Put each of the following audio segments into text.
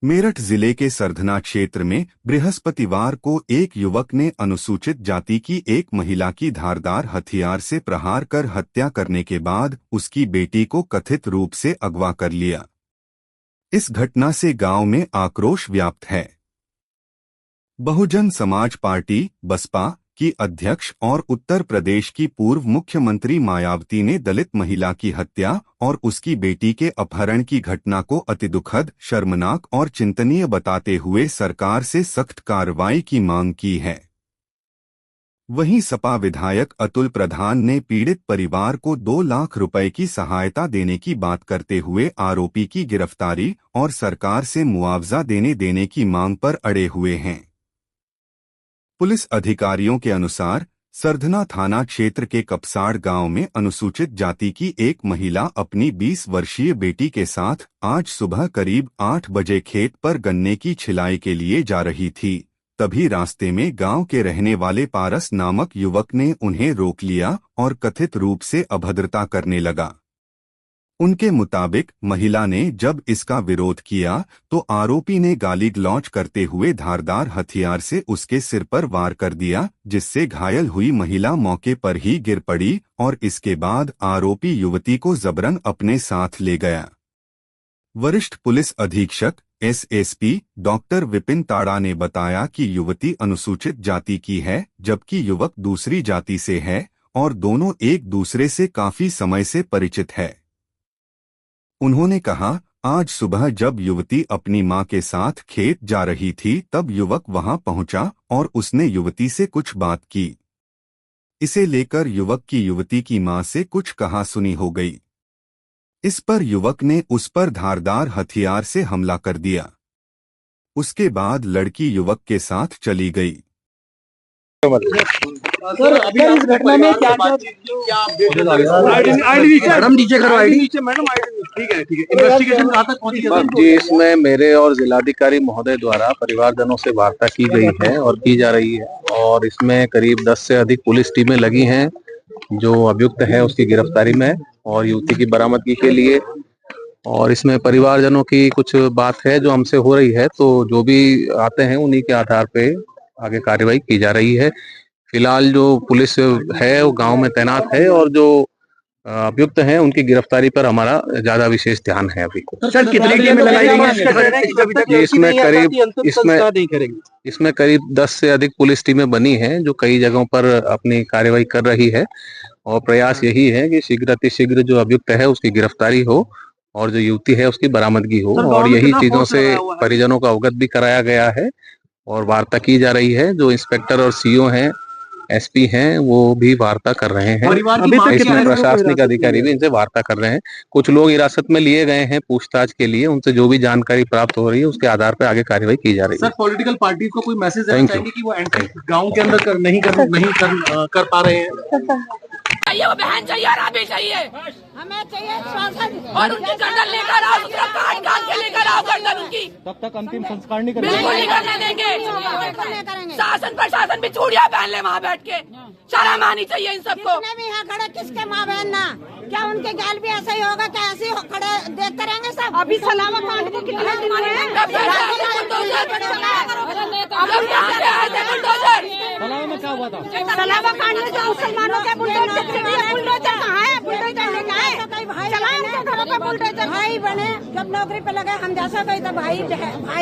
मेरठ जिले के सरधना क्षेत्र में बृहस्पतिवार को एक युवक ने अनुसूचित जाति की एक महिला की धारदार हथियार से प्रहार कर हत्या करने के बाद उसकी बेटी को कथित रूप से अगवा कर लिया। इस घटना से गांव में आक्रोश व्याप्त है। बहुजन समाज पार्टी बसपा की अध्यक्ष और उत्तर प्रदेश की पूर्व मुख्यमंत्री मायावती ने दलित महिला की हत्या और उसकी बेटी के अपहरण की घटना को अतिदुखद, शर्मनाक और चिंतनीय बताते हुए सरकार से सख्त कार्रवाई की मांग की है। वहीं सपा विधायक अतुल प्रधान ने पीड़ित परिवार को 2 लाख रुपए की सहायता देने की बात करते हुए आरोपी की गिरफ्तारी और सरकार से मुआवजा देने की मांग पर अड़े हुए हैं। पुलिस अधिकारियों के अनुसार सरधना थाना क्षेत्र के कपसाड़ गांव में अनुसूचित जाति की एक महिला अपनी 20 वर्षीय बेटी के साथ आज सुबह करीब 8 बजे खेत पर गन्ने की छिलाई के लिए जा रही थी। तभी रास्ते में गांव के रहने वाले पारस नामक युवक ने उन्हें रोक लिया और कथित रूप से अभद्रता करने लगा। उनके मुताबिक महिला ने जब इसका विरोध किया तो आरोपी ने गाली गलौज करते हुए धारदार हथियार से उसके सिर पर वार कर दिया, जिससे घायल हुई महिला मौके पर ही गिर पड़ी और इसके बाद आरोपी युवती को जबरन अपने साथ ले गया। वरिष्ठ पुलिस अधीक्षक एसएसपी डॉक्टर विपिन ताड़ा ने बताया कि युवती अनुसूचित जाति की है जबकि युवक दूसरी जाति से है और दोनों एक दूसरे से काफी समय से परिचित है। उन्होंने कहा, आज सुबह जब युवती अपनी मां के साथ खेत जा रही थी तब युवक वहां पहुंचा और उसने युवती से कुछ बात की। इसे लेकर युवक की युवती की मां से कुछ कहा सुनी हो गई। इस पर युवक ने उस पर धारदार हथियार से हमला कर दिया। उसके बाद लड़की युवक के साथ चली गई। सर, अभी इस घटना में क्या मैडम नीचे करो, आईडी नीचे मैडम, ठीक है इन्वेस्टिगेशन कहाँ तक पहुंची है जी? इसमें मेरे और जिलाधिकारी महोदय द्वारा परिवारजनों से वार्ता की गई है और की जा रही है और इसमें करीब 10 से अधिक पुलिस टीमें लगी हैं जो अभियुक्त है उसकी गिरफ्तारी में और युवती की बरामदगी के लिए। और इसमें परिवारजनों की कुछ बात है जो हमसे हो रही है, तो जो भी आते हैं उन्हीं के आधार पे आगे कार्रवाई की जा रही है। फिलहाल जो पुलिस है वो गांव में तैनात है और जो अभियुक्त हैं उनकी गिरफ्तारी पर हमारा ज्यादा विशेष ध्यान है। अभी सर कितनी टीमें लगाई गई हैं? इसमें करीब 10 से अधिक पुलिस टीमें बनी हैं जो कई जगहों पर अपनी कार्रवाई कर रही है और प्रयास यही है कि शीघ्र अतिशीघ्र जो अभियुक्त है उसकी गिरफ्तारी हो और जो युवती है उसकी बरामदगी हो। और यही चीजों से परिजनों को अवगत भी कराया गया है और वार्ता की जा रही है। जो इंस्पेक्टर और सीओ हैं, एसपी हैं, वो भी वार्ता कर रहे हैं। इसमें प्रशासनिक अधिकारी भी इनसे वार्ता कर रहे हैं। कुछ लोग हिरासत में लिए गए हैं पूछताछ के लिए, उनसे जो भी जानकारी प्राप्त हो रही है उसके आधार पर आगे कार्रवाई की जा रही है। सर, पॉलिटिकल पार्टी को कोई मैसेज देना चाहेंगे कि वो एंट्री गांव के अंदर नहीं कर पा रहे हैं? चाहिए वो बहन चाहिए और अभी चाहिए, हमें चाहिए शासन और उनकी गर्दन लेकर आओ, काट के लेकर आओ गर्दन उनकी। तब तक अंतिम संस्कार नहीं बिल्कुल नहीं करने देंगे। शासन प्रशासन भी चूड़ियां पहन ले वहाँ बैठ के, शर्म आनी चाहिए इन सबको। भी यहाँ खड़े किसके माँ बहन ना, क्या उनके गाल भी ऐसा ही होगा? क्या ऐसे ही खड़े देखते रहेंगे सब? अभी सलामा कांड को कितने दिन हुए? सलामा में क्या हुआ था? सलामा कांड में जो मुसलमानों के बुलडोजर कहाँ है? बुलडोजर लेके आए, घरों का बुलडोजर। भाई बने जब नौकरी पे लगे, हम जैसा कोई तो भाई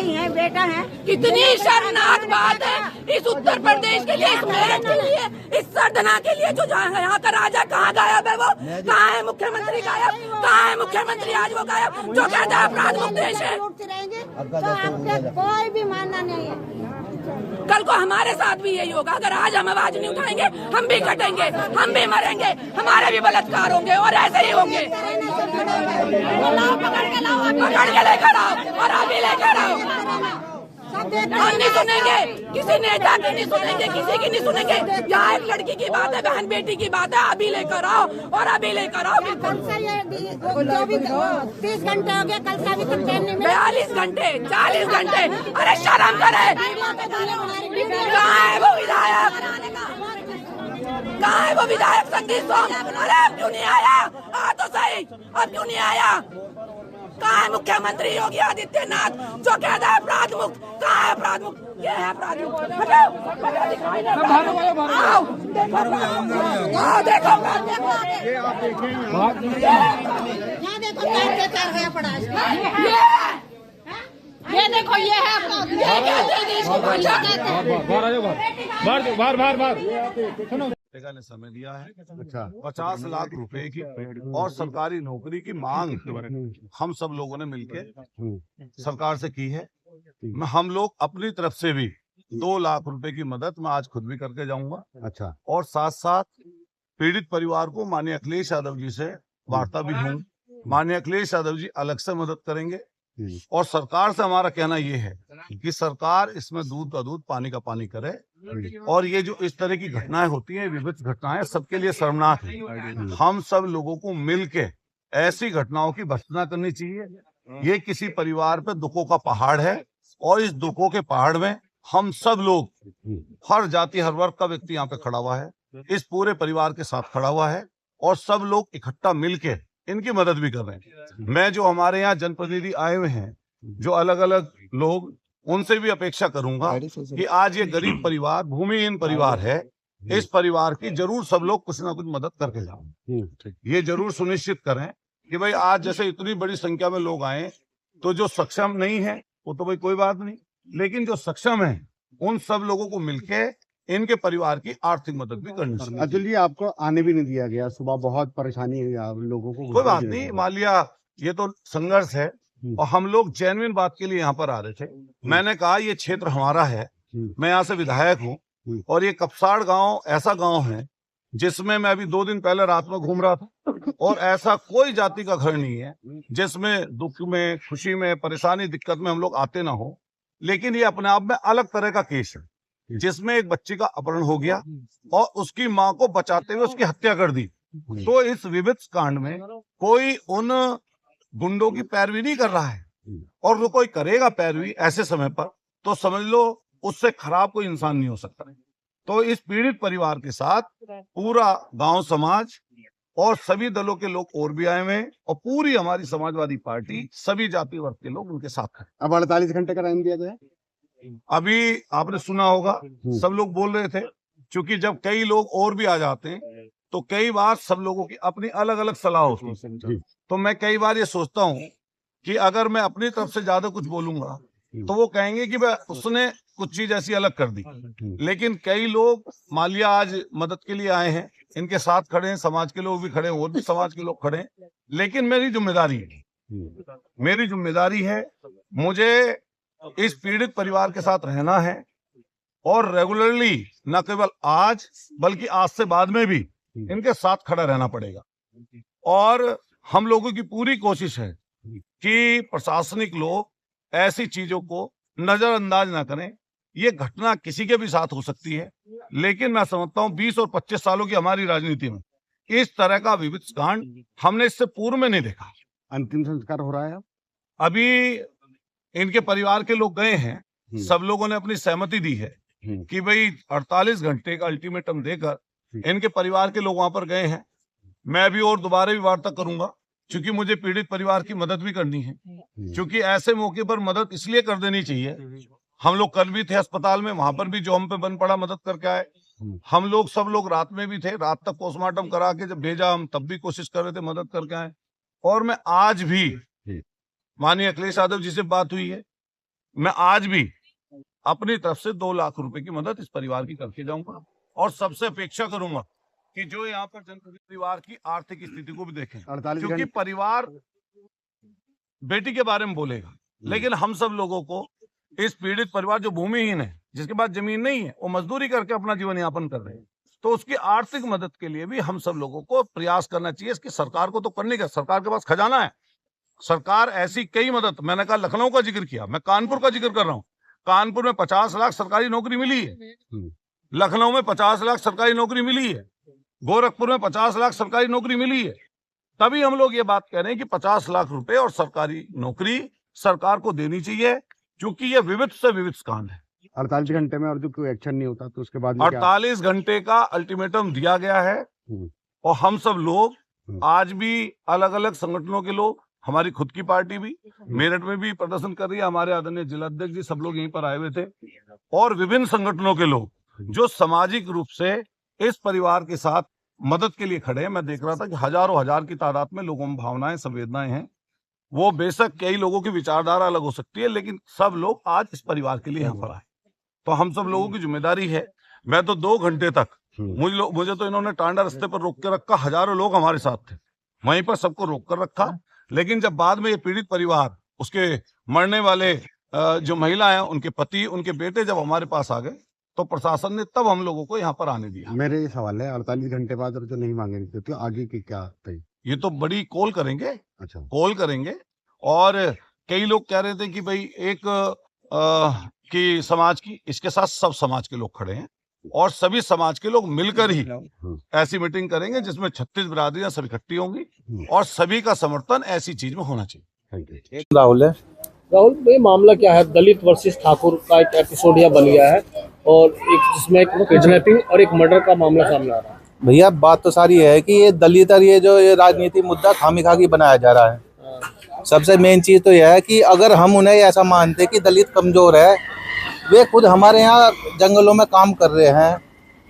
है, बेटा है। कितनी शर्मनाक बात है इस उत्तर प्रदेश के लिए, इस मेरठ के लिए, इस सरधना के लिए। जो यहाँ का राजा कहाँ गायब है? वो कहाँ है? मुख्यमंत्री गायब, कहाँ है मुख्यमंत्री? आज वो गायब जो कहता है अपराध मुक्त देश है। तो आपका कोई भी मानना नहीं है। कल को हमारे साथ भी यही होगा। अगर आज हम आवाज नहीं उठाएंगे, हम भी कटेंगे, हम भी मरेंगे, हमारे भी बलात्कार होंगे और ऐसे ही होंगे। पकड़ के लेकर आओ और अभी लेकर आओ। हम नहीं सुनेंगे, किसी नेता की नहीं सुनेंगे, किसी की नहीं सुनेंगे। यहाँ एक लड़की की बात है, बहन बेटी की बात है, अभी लेकर आओ और अभी लेकर आओ। 30 घंटे हो गए, कल से अभी तक ट्रेन नहीं मिली। 42 घंटे, 40 घंटे, अरे शर्म करे। कहाँ है वो विधायक? कहाँ है वो विधायक संदीप सोम? अरे अब क्यों नहीं आया? आ तो सही, अब क्यों नहीं आया? कहाँ है मुख्यमंत्री योगी आदित्यनाथ जो कहता है मुक्त, कहाँ है अपराध मुक्त? ये है अपराध मुक्त। हटाओ, हटाओ, दिखाई नहीं पड़ रहा। आओ, देखो, आओ, देखो, ये आप देखें यहाँ देखो क्या अत्याचार हुआ पड़ा है। ये देखो ये है अपराध। ये कहते हैं इसको भाषा कहते हैं। बाहर ने समय दिया है। अच्छा, 50 लाख रुपए की और सरकारी नौकरी की मांग हम सब लोगों ने मिलके सरकार से की है। हम लोग अपनी तरफ से भी 2 लाख रुपए की मदद मैं आज खुद भी करके जाऊंगा। अच्छा, और साथ साथ पीड़ित परिवार को माननीय अखिलेश यादव जी से वार्ता भी हूँ। माननीय अखिलेश यादव जी अलग से मदद करेंगे और सरकार से हमारा कहना ये है कि सरकार इसमें दूध का दूध पानी का पानी करे। और ये जो इस तरह की घटनाएं होती हैं, विविध घटनाएं, सबके लिए शर्मनाक है। हम सब लोगों को मिलके ऐसी घटनाओं की भर्त्सना करनी चाहिए। ये किसी परिवार पे दुखों का पहाड़ है और इस दुखों के पहाड़ में हम सब लोग, हर जाति हर वर्ग का व्यक्ति यहाँ पे खड़ा हुआ है, इस पूरे परिवार के साथ खड़ा हुआ है और सब लोग इकट्ठा मिलके इनकी मदद भी कर रहे हैं। मैं जो हमारे यहाँ जनप्रतिनिधि आए हुए हैं, जो अलग अलग लोग, उनसे भी अपेक्षा करूंगा कि आज ये गरीब परिवार, भूमिहीन परिवार है, इस परिवार की जरूर सब लोग कुछ ना कुछ मदद करके जाओ। ये जरूर सुनिश्चित करें कि भाई आज जैसे इतनी बड़ी संख्या में लोग आए, तो जो सक्षम नहीं है वो तो भाई कोई बात नहीं, लेकिन जो सक्षम है उन सब लोगों को मिलके इनके परिवार की आर्थिक मदद भी करनी चाहिए। अतुल जी, आपको आने भी नहीं दिया गया, सुबह बहुत परेशानी हुई आप लोगों को। कोई बात नहीं, मान लिया ये तो संघर्ष है और हम लोग जेन्युइन बात के लिए यहाँ पर आ रहे थे। मैंने कहा ये क्षेत्र हमारा है, मैं यहाँ से विधायक हूँ और ये कपसाड़ गांव ऐसा गांव है जिसमें मैं अभी 2 दिन पहले रात में घूम रहा था और ऐसा कोई जाति का घर नहीं है जिसमें दुख में, खुशी में, परेशानी, दिक्कत में हम लोग आते ना हो। लेकिन ये अपने आप में अलग तरह का केस है जिसमें एक बच्ची का अपहरण हो गया और उसकी मां को बचाते हुए उसकी हत्या कर दी। तो इस विविध कांड में कोई उन गुंडों की पैरवी नहीं कर रहा है और वो कोई करेगा पैरवी ऐसे समय पर, तो समझ लो उससे खराब कोई इंसान नहीं हो सकता। तो इस पीड़ित परिवार के साथ पूरा गांव समाज और सभी दलों के लोग और भी आए हुए हैं और पूरी हमारी समाजवादी पार्टी, सभी जाति वर्ग के लोग उनके साथ हैं। अब 48 घंटे का टाइम दिया गया है। अभी आपने सुना होगा, सब लोग बोल रहे थे, क्योंकि जब कई लोग और भी आ जाते हैं तो कई बार सब लोगों की अपनी अलग अलग सलाह होती है। तो मैं कई बार ये सोचता हूँ कि अगर मैं अपनी तरफ से ज्यादा कुछ बोलूंगा तो वो कहेंगे कि भाई उसने कुछ चीज ऐसी अलग कर दी। लेकिन कई लोग मान लिया आज मदद के लिए आए हैं, इनके साथ खड़े हैं, समाज के लोग भी खड़े हैं, और भी समाज के लोग खड़े हैं। लेकिन मेरी जिम्मेदारी है, मुझे इस पीड़ित परिवार के साथ रहना है और रेगुलरली न केवल आज बल्कि आज से बाद में भी इनके साथ खड़ा रहना पड़ेगा। और हम लोगों की पूरी कोशिश है कि प्रशासनिक लोग ऐसी चीजों को नजरअंदाज ना करें। ये घटना किसी के भी साथ हो सकती है, लेकिन मैं समझता हूँ 20 और 25 सालों की हमारी राजनीति में इस तरह का विविध कांड हमने इससे पूर्व में नहीं देखा। अंतिम संस्कार हो रहा है अभी इनके परिवार के लोग गए हैं, सब लोगों ने अपनी सहमति दी है कि भाई 48 घंटे का अल्टीमेटम देकर इनके परिवार के लोग वहां पर गए हैं। मैं भी और दोबारा भी वार्ता करूंगा, क्योंकि मुझे पीड़ित परिवार की मदद भी करनी है। क्योंकि ऐसे मौके पर मदद इसलिए कर देनी चाहिए, हम लोग कल भी थे अस्पताल में, वहां पर भी जो हम पे बन पड़ा मदद करके आए। हम लोग सब लोग रात में भी थे, रात तक पोस्टमार्टम करा के जब भेजा हम तब भी कोशिश कर रहे थे मदद करके आए। और मैं आज भी, माननीय अखिलेश यादव जी से बात हुई है, मैं आज भी अपनी तरफ से 2 लाख रुपए की मदद इस परिवार की करके जाऊंगा और सबसे अपेक्षा करूंगा कि जो यहाँ पर जनप्रतिनिधि परिवार की आर्थिक स्थिति को भी देखें, क्योंकि परिवार बेटी के बारे में बोलेगा, लेकिन हम सब लोगों को इस पीड़ित परिवार जो भूमिहीन है, जिसके पास जमीन नहीं है, वो मजदूरी करके अपना जीवन यापन कर रहे हैं, तो उसकी आर्थिक मदद के लिए भी हम सब लोगों को प्रयास करना चाहिए। इसकी सरकार को तो करने का, सरकार के पास खजाना है, सरकार ऐसी कई मदद, मैंने कहा लखनऊ का जिक्र किया, मैं कानपुर का जिक्र कर रहा हूँ। कानपुर में 50 लाख सरकारी नौकरी मिली है, लखनऊ में 50 लाख सरकारी नौकरी मिली है, गोरखपुर में 50 लाख सरकारी नौकरी मिली है। तभी हम लोग ये बात कह रहे हैं कि 50 लाख रुपए और सरकारी नौकरी सरकार को देनी चाहिए, क्योंकि ये विविध से विविध कांड है। 48 घंटे में और जो कोई एक्शन नहीं होता तो उसके बाद 48 घंटे का अल्टीमेटम दिया गया है और हम सब लोग आज भी अलग अलग संगठनों के लोग, हमारी खुद की पार्टी भी मेरठ में भी प्रदर्शन कर रही है, हमारे आदरणीय जिला अध्यक्ष जी सब लोग यहीं पर आए हुए थे, और विभिन्न संगठनों के लोग जो सामाजिक रूप से इस परिवार के साथ मदद के लिए खड़े हैं। मैं देख रहा था कि हजारों हजार की तादाद में लोगों में भावनाएं, संवेदनाएं हैं। वो बेशक कई लोगों की विचारधारा अलग हो सकती है, लेकिन सब लोग आज इस परिवार के लिए यहाँ पर आए। तो हम सब लोगों की जिम्मेदारी है। मैं तो 2 घंटे तक मुझे तो इन्होंने टांडा रास्ते पर रोक के रखा, हजारों लोग हमारे साथ थे, वहीं पर सबको रोक कर रखा। लेकिन जब बाद में ये पीड़ित परिवार, उसके मरने वाले जो महिला हैं, उनके पति, उनके बेटे जब हमारे पास आ गए तो प्रशासन ने तब हम लोगों को यहाँ पर आने दिया। मेरे ये सवाल है, 48 घंटे बाद और जो नहीं मांगेंगे तो आगे की क्या तय? ये तो बड़ी कॉल करेंगे, अच्छा, कॉल करेंगे। और कई लोग कह रहे थे कि भाई एक कि समाज की, इसके साथ सब समाज के लोग खड़े हैं और सभी समाज के लोग मिलकर ही ऐसी मीटिंग करेंगे जिसमें 36 बिरादरियां सब इकट्ठी होंगी और सभी का समर्थन ऐसी चीज में होना चाहिए। राहुल है। राहुल भाई, मामला क्या है? दलित वर्सेस ठाकुर का एक एपिसोड यहाँ बन गया है और एक जिसमें एक किडनैपिंग और एक मर्डर का मामला सामने आ रहा है। भैया बात तो सारी है कि ये दलित और ये राजनीति मुद्दा खामखा बनाया जा रहा है। सबसे मेन चीज तो यह है कि अगर हम उन्हें ऐसा मानते कि दलित कमजोर है, वे खुद हमारे यहाँ जंगलों में काम कर रहे हैं,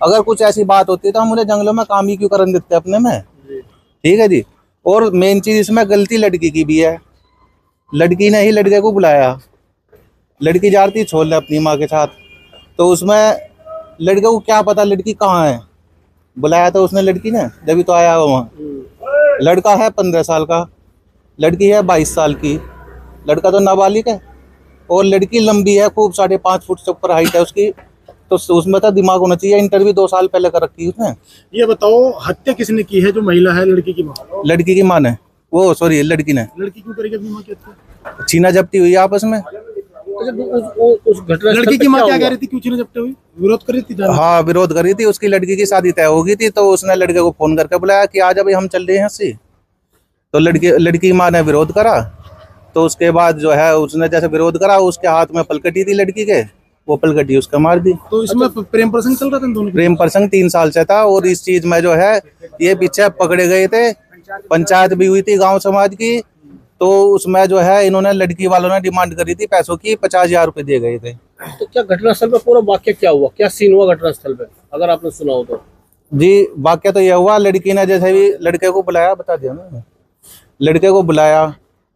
अगर कुछ ऐसी बात होती है तो हम उन्हें जंगलों में काम ही क्यों करने देते अपने में? ठीक है जी। और मेन चीज इसमें गलती लड़की की भी है। लड़की ने ही लड़के को बुलाया, लड़की जा रही थी छोड़ने अपनी माँ के साथ, तो उसमें लड़के को क्या पता लड़की कहाँ है। बुलाया तो उसने लड़की ने, जब तो आया वहाँ। लड़का है 15 साल का, लड़की है 22 साल की। लड़का तो नाबालिग है और लड़की लंबी है खूब, 5.5 फुट से ऊपर हाइट है उसकी। तो उसमें तो दिमाग होना चाहिए। इंटरव्यू 2 साल पहले कर रखी उसने। ये बताओ, हत्या किसने की है? जो महिला है, लड़की की माँ? लड़की की माँ ने, वो सॉरी लड़की ने। लड़की क्यों करेगी अपनी माँ की हत्या? छीना झपटी हुई आपस में। उस घटना लड़की की माँ क्या कह रही थी? क्यों छीना झपटी हुई? विरोध कर रही थी? हाँ, विरोध कर रही थी। उसकी लड़की की शादी तय हो गई थी, तो उसने लड़के को फोन करके बुलाया कि आज अभी हम चल रहे हैं से। तो लड़की की माँ ने विरोध करा, तो उसके बाद जो है उसने जैसे विरोध करा, उसके हाथ में पलकटी थी लड़की के, वो पलकटी उसका मार दी। तो इसमें प्रेम प्रसंग चल रहा था दोनों? प्रेम प्रसंग 3 साल से था। और इस चीज में जो है ये पीछे पकड़े गए थे, पंचायत भी हुई थी गांव समाज की। तो उसमें जो है इन्होंने, लड़की वालों ने डिमांड करी थी पैसों की, 50,000 रुपए दिए गए थे। तो क्या घटनास्थल पे पूरा वाक्य क्या हुआ? क्या सीन हुआ घटनास्थल पे, अगर आपने सुना हो तो? जी, वाक्य तो यह हुआ, लड़की ने जैसे भी लड़के को बुलाया, बता दिया ना, लड़के को बुलाया,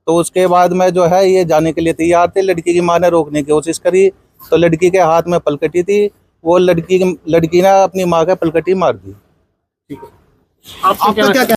तो उसके बाद में जो है ये जाने के लिए तैयार थे। लड़की की माँ ने रोकने की कोशिश करी, तो लड़की के हाथ में पलकटी थी, वो लड़की ने अपनी माँ का पलकटी मार दी। आपका क्या